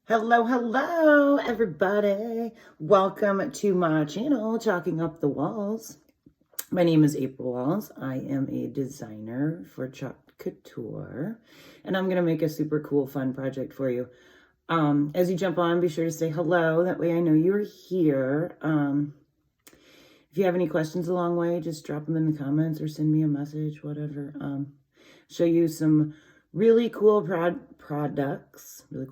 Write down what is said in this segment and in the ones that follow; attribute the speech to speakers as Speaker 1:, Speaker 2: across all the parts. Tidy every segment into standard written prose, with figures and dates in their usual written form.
Speaker 1: Hello, everybody. Welcome to my channel, Chalking Up the Walls. My name is April Walls. I am a designer for Couture, and I'm going to make a super cool, fun project for you. As you jump on, be sure to say hello. That way I know you're here. If you have any questions along the way, just drop them in the comments or send me a message, whatever. Show you some really cool products, and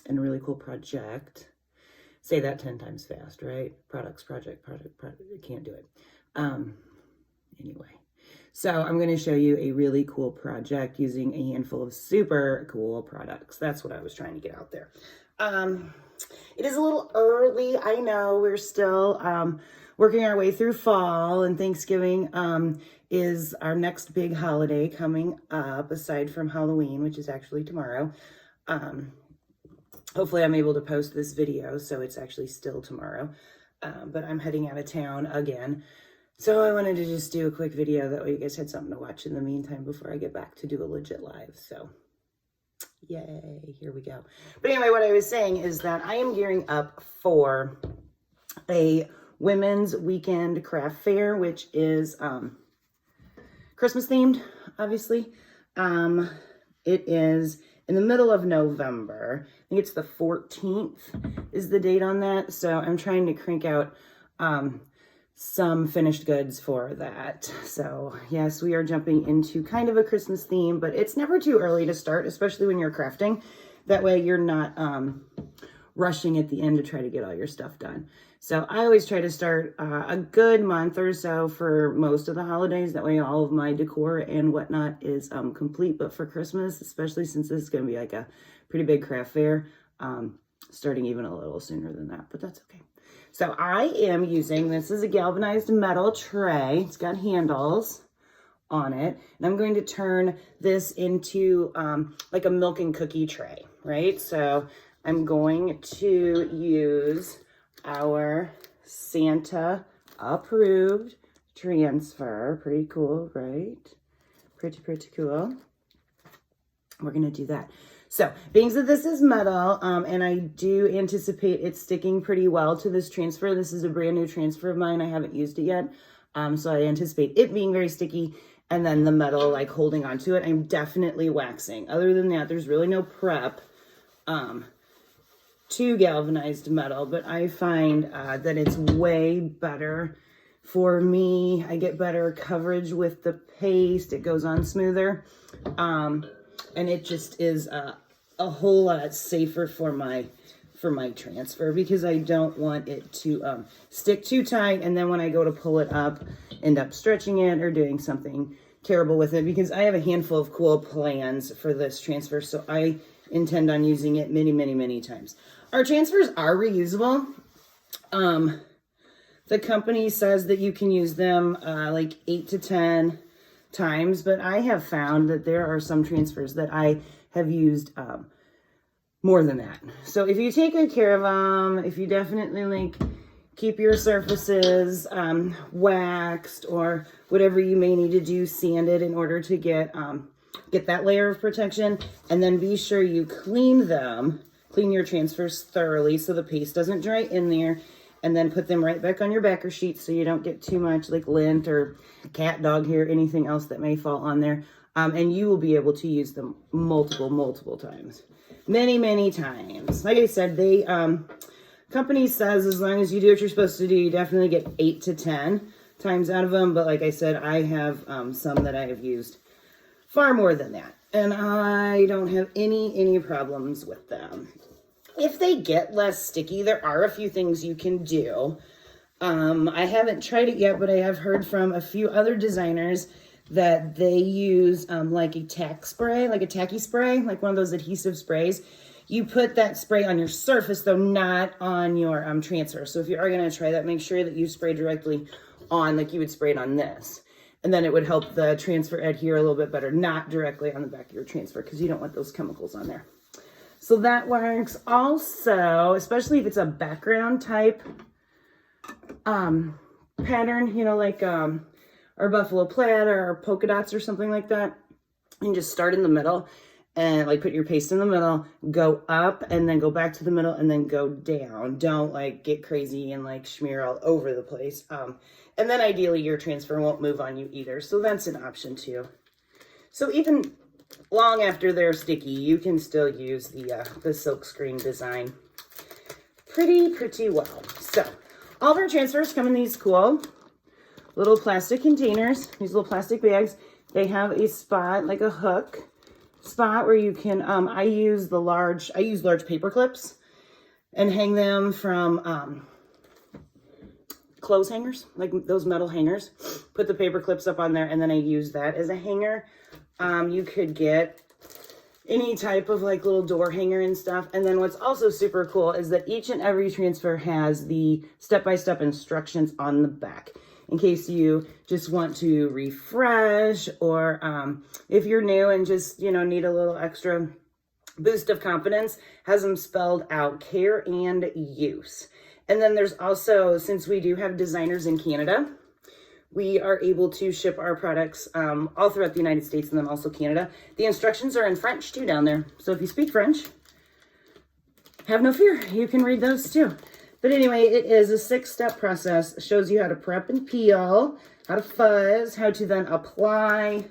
Speaker 1: a really cool project. Say that 10 times fast, right? Products, project. I can't do it. Anyway, so I'm going to show you a really cool project using a handful of super cool products. That's what I was trying to get out there. It is a little early. I know we're still working our way through fall, and Thanksgiving is our next big holiday coming up, aside from Halloween, which is actually tomorrow. Hopefully I'm able to post this video, so it's actually still tomorrow. But I'm heading out of town again. So I wanted to just do a quick video. That way you guys had something to watch in the meantime before I get back to do a legit live. So yay, here we go. But anyway, what I was saying is that I am gearing up for a women's weekend craft fair, which is Christmas themed, obviously. It is in the middle of November. I think it's the 14th is the date on that. So I'm trying to crank out some finished goods for that. So yes, we are jumping into kind of a Christmas theme, but it's never too early to start, especially when you're crafting. That way you're not rushing at the end to try to get all your stuff done. So I always try to start a good month or so for most of the holidays. That way all of my decor and whatnot is complete. But for Christmas, especially since this is going to be like a pretty big craft fair, starting even a little sooner than that, but that's okay. So I am using, this is a galvanized metal tray. It's got handles on it. And I'm going to turn this into like a milk and cookie tray, right? So I'm going to use our Santa approved transfer. Pretty cool, right? Pretty cool. We're going to do that. So, being that this is metal, and I do anticipate it sticking pretty well to this transfer. This is a brand new transfer of mine. I haven't used it yet. So I anticipate it being very sticky, and then the metal like holding onto it. I'm definitely waxing. Other than that, there's really no prep to galvanized metal, but I find that it's way better for me. I get better coverage with the paste. It goes on smoother. And it just is a whole lot safer for my transfer, because I don't want it to stick too tight, and then when I go to pull it up, end up stretching it or doing something terrible with it, because I have a handful of cool plans for this transfer, so I intend on using it many times. Our transfers are reusable. The company says that you can use them like 8 to 10 times, but I have found that there are some transfers that I have used more than that. So if you take good care of them, if you definitely like keep your surfaces waxed or whatever you may need to do, sanded in order to get that layer of protection, and then be sure you clean your transfers thoroughly so the paste doesn't dry in there, and then put them right back on your backer sheet so you don't get too much like lint or cat, dog hair, anything else that may fall on there. And you will be able to use them multiple times. Many times. Like I said, they company says as long as you do what you're supposed to do, you definitely get 8 to 10 times out of them. But like I said, I have some that I have used far more than that. And I don't have any problems with them. If they get less sticky, there are a few things you can do. I haven't tried it yet, but I have heard from a few other designers that they use like a tacky spray, like one of those adhesive sprays. You put that spray on your surface, though, not on your transfer. So if you are going to try that, make sure that you spray directly on, like you would spray it on this. And then it would help the transfer adhere a little bit better, not directly on the back of your transfer, because you don't want those chemicals on there. So that works. Also, especially if it's a background type pattern, you know, like our buffalo plaid or polka dots or something like that, you can just start in the middle and like put your paste in the middle, go up and then go back to the middle and then go down. Don't like get crazy and like smear all over the place. And then ideally your transfer won't move on you either. So that's an option too. So even long after they're sticky, you can still use the silk screen design pretty well. So all of our transfers come in these cool little plastic containers, these little plastic bags. They have a spot, like a hook spot where you can, I use large paper clips and hang them from clothes hangers, like those metal hangers. Put the paper clips up on there, and then I use that as a hanger. You could get any type of like little door hanger and stuff. And then what's also super cool is that each and every transfer has the step-by-step instructions on the back, in case you just want to refresh, or if you're new and just, you know, need a little extra boost of confidence, has them spelled out, care and use. And then there's also, since we do have designers in Canada, we are able to ship our products all throughout the United States and then also Canada. The instructions are in French too down there. So if you speak French, have no fear, you can read those too. But anyway, it is a 6-step process. It shows you how to prep and peel, how to fuzz, how to then apply,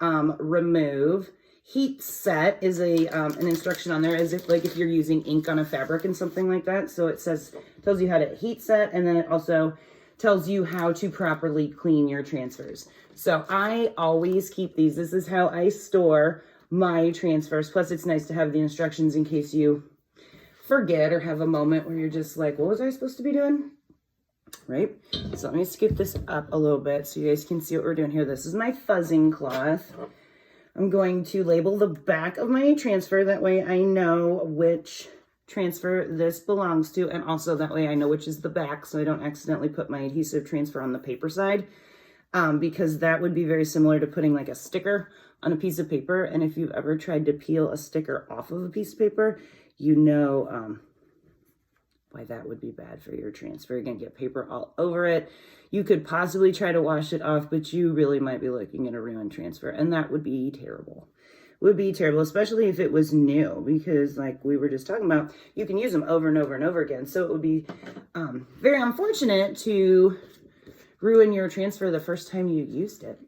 Speaker 1: remove. Heat set is an instruction on there, as if like if you're using ink on a fabric and something like that. So it tells you how to heat set, and then it also tells you how to properly clean your transfers. So I always keep these. This is how I store my transfers. Plus it's nice to have the instructions in case you forget or have a moment where you're just like, what was I supposed to be doing? Right? So let me scoop this up a little bit so you guys can see what we're doing here. This is my fuzzing cloth. I'm going to label the back of my transfer. That way I know which transfer this belongs to, and also that way I know which is the back, so I don't accidentally put my adhesive transfer on the paper side, because that would be very similar to putting like a sticker on a piece of paper. And if you've ever tried to peel a sticker off of a piece of paper, you know why that would be bad for your transfer. You're gonna get paper all over it. You could possibly try to wash it off, but you really might be looking at a ruined transfer, and that would be terrible. Would be terrible, especially if it was new, because like we were just talking about, you can use them over and over and over again. So it would be very unfortunate to ruin your transfer the first time you used it.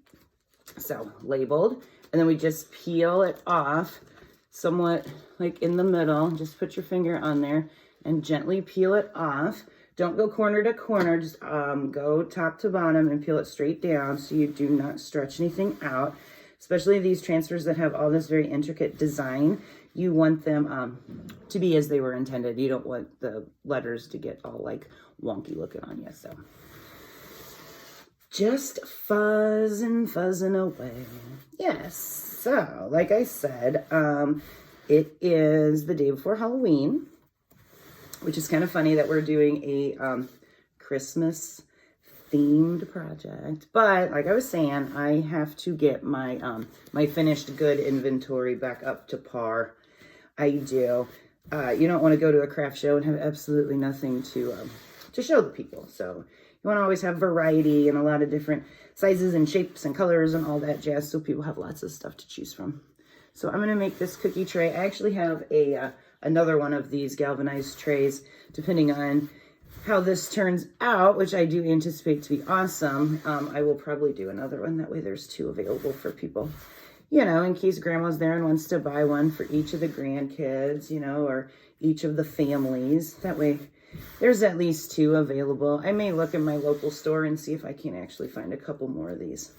Speaker 1: So labeled, and then we just peel it off somewhat like in the middle. Just put your finger on there and gently peel it off. Don't go corner to corner, just go top to bottom and peel it straight down so you do not stretch anything out. Especially these transfers that have all this very intricate design, you want them to be as they were intended. You don't want the letters to get all like wonky looking on you. So just fuzzing away. Yes, so like I said, it is the day before Halloween, which is kind of funny that we're doing a Christmas themed project. But like I was saying, I have to get my my finished good inventory back up to par. I do. You don't want to go to a craft show and have absolutely nothing to show the people. So you want to always have variety and a lot of different sizes and shapes and colors and all that jazz, so people have lots of stuff to choose from. So I'm going to make this cookie tray. I actually have a another one of these galvanized trays, depending on how this turns out, which I do anticipate to be awesome. I will probably do another one. That way there's 2 available for people, you know, in case grandma's there and wants to buy one for each of the grandkids, you know, or each of the families. That way there's at least 2 available. I may look in my local store and see if I can actually find a couple more of these.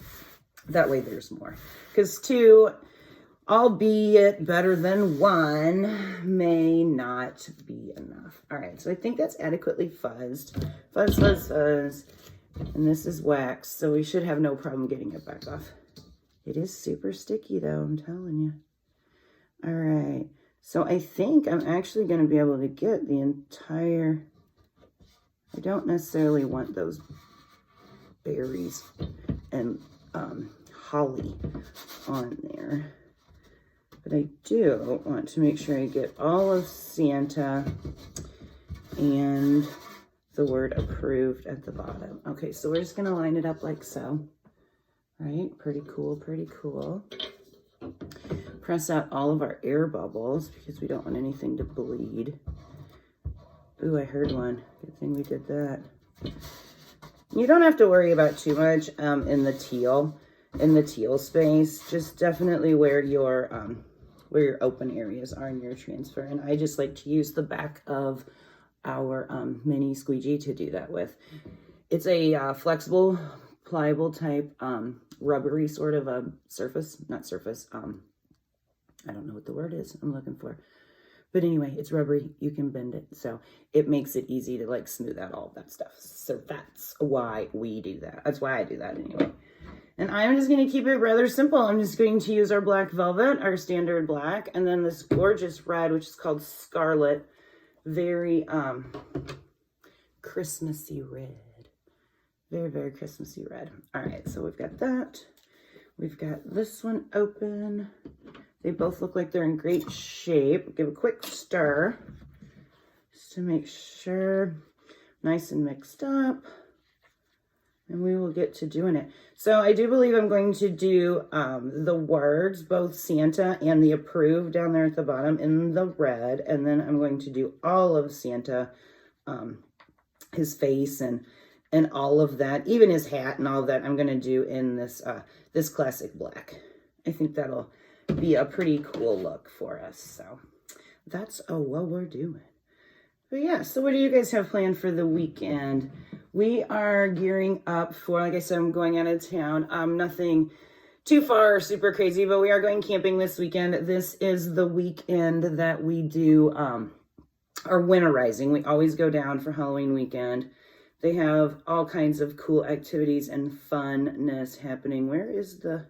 Speaker 1: That way there's more. Because 2, albeit better than 1, may not be enough. All right, so I think that's adequately fuzzed. Fuzz, fuzz, fuzz. And this is wax, so we should have no problem getting it back off. It is super sticky though, I'm telling you. All right, so I think I'm actually going to be able to get the entire... I don't necessarily want those berries and holly on there. But I do want to make sure I get all of Santa and the word approved at the bottom. Okay, so we're just going to line it up like so. Right? Pretty cool, pretty cool. press out all of our air bubbles because we don't want anything to bleed. Ooh, I heard one. Good thing we did that. You don't have to worry about too much in the teal space. Just definitely where your open areas are in your transfer. And I just like to use the back of our mini squeegee to do that with. It's a flexible, pliable type, rubbery sort of a surface, not surface. I don't know what the word is I'm looking for. But anyway, it's rubbery. You can bend it. So it makes it easy to like smooth out all of that stuff. So that's why we do that. That's why I do that anyway. And I'm just going to keep it rather simple. I'm just going to use our black velvet, our standard black, and then this gorgeous red, which is called Scarlet. Very Christmassy red. Very, very Christmassy red. All right, so we've got that. We've got this one open. They both look like they're in great shape. Give a quick stir just to make sure nice and mixed up. And we will get to doing it. So I do believe I'm going to do the words, both Santa and the approved down there at the bottom in the red. And then I'm going to do all of Santa, his face and all of that, even his hat and all of that, I'm going to do in this this classic black. I think that'll be a pretty cool look for us. So that's what we're doing. But yeah, so what do you guys have planned for the weekend? We are gearing up for, like I said, I'm going out of town. Nothing too far or super crazy, but we are going camping this weekend. This is the weekend that we do our winterizing. We always go down for Halloween weekend. They have all kinds of cool activities and funness happening. Where's the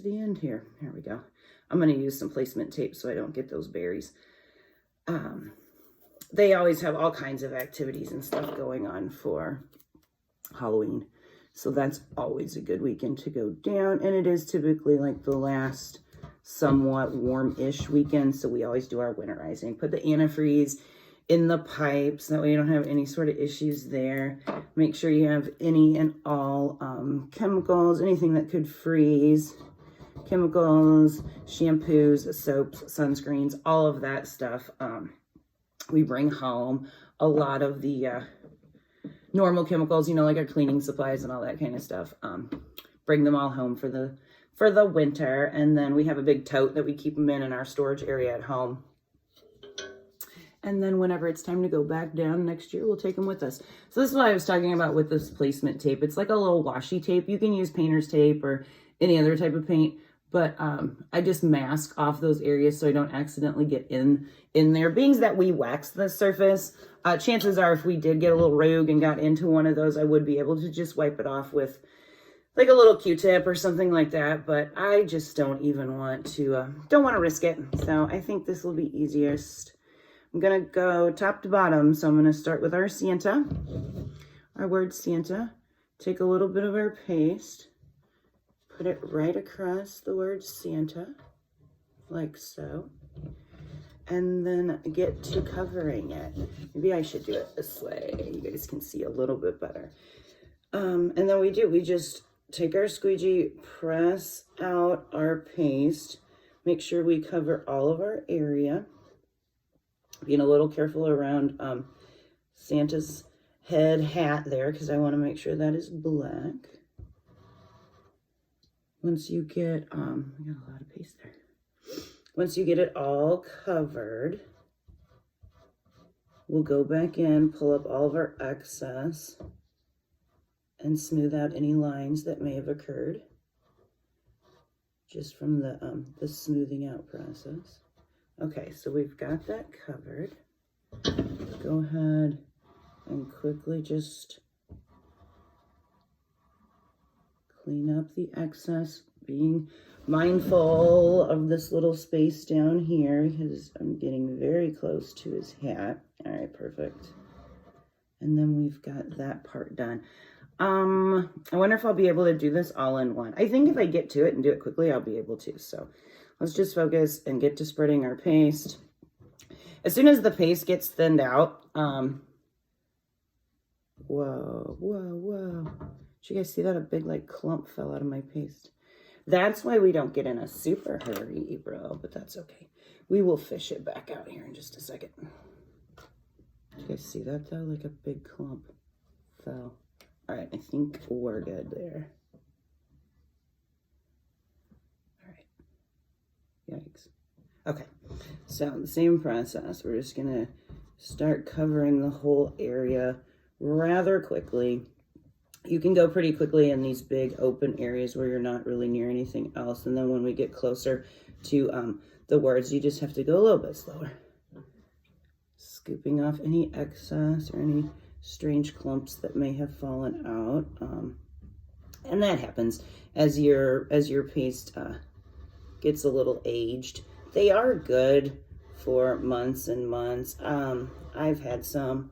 Speaker 1: end here? Here we go. I'm going to use some placement tape so I don't get those berries. They always have all kinds of activities and stuff going on for Halloween. So that's always a good weekend to go down. And it is typically like the last somewhat warm-ish weekend. So we always do our winterizing. Put the antifreeze in the pipes. That way you don't have any sort of issues there. Make sure you have any and all chemicals, anything that could freeze. Chemicals, shampoos, soaps, sunscreens, all of that stuff. We bring home a lot of the normal chemicals, you know, like our cleaning supplies and all that kind of stuff. Bring them all home for the winter. And then we have a big tote that we keep them in our storage area at home. And then whenever it's time to go back down next year, we'll take them with us. So this is what I was talking about with this placement tape. It's like a little washi tape. You can use painter's tape or any other type of paint. But I just mask off those areas so I don't accidentally get in there. Being that we wax the surface, chances are if we did get a little rogue and got into one of those, I would be able to just wipe it off with like a little Q-tip or something like that. But I just don't even want to, don't want to risk it. So I think this will be easiest. I'm going to go top to bottom. So I'm going to start with our Santa, our word Santa. Take a little bit of our paste. Put it right across the word Santa, like so. And then get to covering it. Maybe I should do it this way. You guys can see a little bit better. And then we just take our squeegee, press out our paste. Make sure we cover all of our area. Being a little careful around Santa's hat there, because I want to make sure that is black. Once you get, I got a lot of paste there. Once you get it all covered, we'll go back in, pull up all of our excess, and smooth out any lines that may have occurred just from the smoothing out process. Okay, so we've got that covered. Go ahead and quickly just clean up the excess, being mindful of this little space down here because I'm getting very close to his hat. All right, perfect. And then we've got that part done. I wonder if I'll be able to do this all in one. I think if I get to it and do it quickly, I'll be able to. So let's just focus and get to spreading our paste. As soon as the paste gets thinned out, whoa. Did you guys see that? A big like clump fell out of my paste. That's why we don't get in a super hurry, bro, but that's okay. We will fish it back out here in just a second. Do you guys see that though? Like a big clump fell. All right, I think we're good there. All right. Yikes. Okay, so the same process. We're just gonna start covering the whole area rather quickly. You can go pretty quickly in these big open areas where you're not really near anything else. And then when we get closer to the words, you just have to go a little bit slower. Scooping off any excess or any strange clumps that may have fallen out. And that happens as your paste gets a little aged. They are good for months and months. I've had some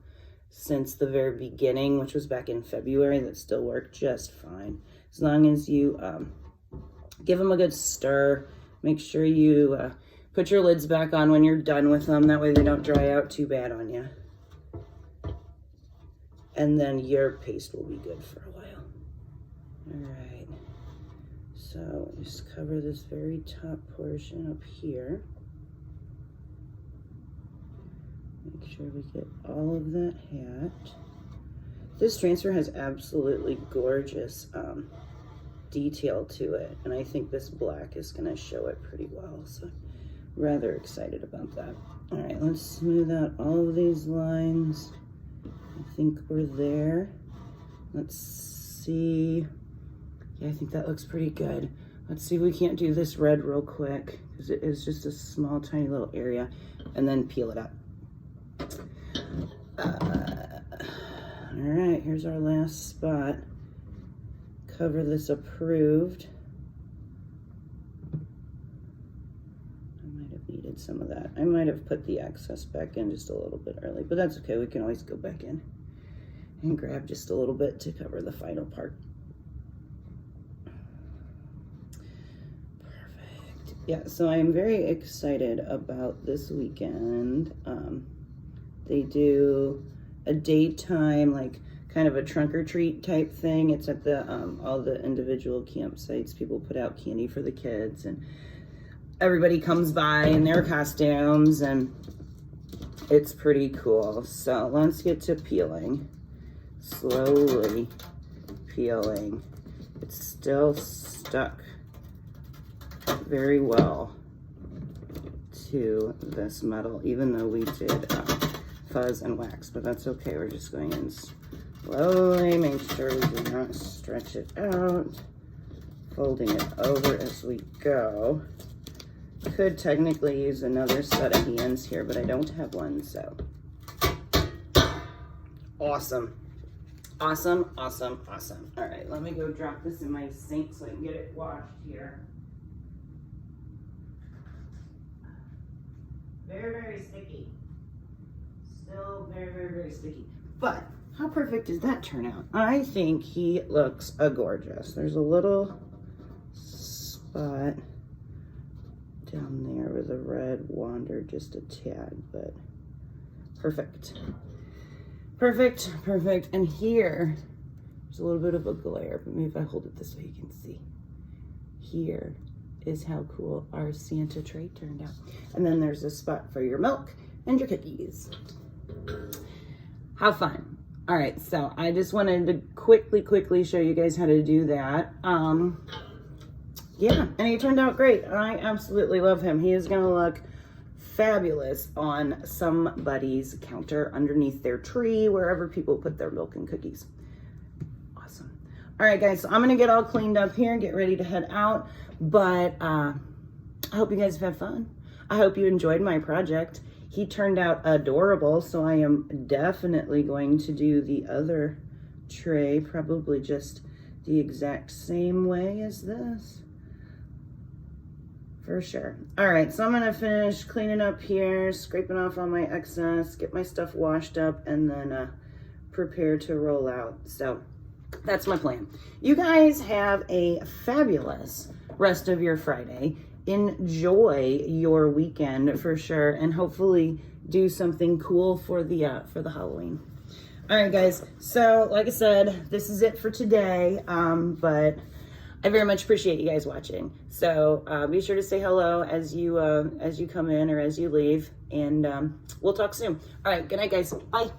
Speaker 1: since the very beginning, which was back in February, that still work just fine. As long as you give them a good stir, make sure you put your lids back on when you're done with them. That way they don't dry out too bad on you. And then your paste will be good for a while. All right. So just cover this very top portion up here. Make sure we get all of that hat. This transfer has absolutely gorgeous detail to it, and I think this black is going to show it pretty well, so rather excited about that. All right, let's smooth out all of these lines. I think we're there. Let's see. Yeah, I think that looks pretty good. Let's see if we can't do this red real quick, because it is just a small, tiny little area, and then peel it up. All right, here's our last spot. Cover this approved. I might have needed some of that. I might have put the excess back in just a little bit early, but that's okay. We can always go back in and grab just a little bit to cover the final part. Perfect. Yeah, so I am very excited about this weekend. They do a daytime, like kind of a trunk or treat type thing. It's at the all the individual campsites. People put out candy for the kids, and everybody comes by in their costumes, and it's pretty cool. So let's get to peeling. Slowly peeling. It's still stuck very well to this metal, even though we did fuzz and wax, but that's okay. We're just going in slowly, make sure we do not stretch it out, folding it over as we go. Could technically use another set of hands here, but I don't have one, so. Awesome. Awesome, awesome, awesome. All right, let me go drop this in my sink so I can get it washed here. Very, very sticky. Still very, very, very sticky. But how perfect does that turn out? I think he looks gorgeous. There's a little spot down there where the red wandered just a tad, but perfect. Perfect, perfect. And here, there's a little bit of a glare, but maybe if I hold it this way, you can see. Here is how cool our Santa tray turned out. And then there's a spot for your milk and your cookies. How fun. All right, so I just wanted to quickly show you guys how to do that. Yeah, and he turned out great. I absolutely love him. He is gonna look fabulous on somebody's counter underneath their tree, wherever people put their milk and cookies. Awesome. All right, guys, so I'm gonna get all cleaned up here and get ready to head out, but I hope you guys have had fun. I hope you enjoyed my project. He turned out adorable, so I am definitely going to do the other tray, probably just the exact same way as this. For sure. All right, so I'm gonna finish cleaning up here, scraping off all my excess, get my stuff washed up, and then prepare to roll out. So that's my plan. You guys have a fabulous rest of your Friday. Enjoy your weekend for sure, and hopefully do something cool for the Halloween. All right, guys. So like I said, this is it for today. But I very much appreciate you guys watching. So be sure to say hello as you come in or as you leave, and we'll talk soon. All right, good night, guys. Bye.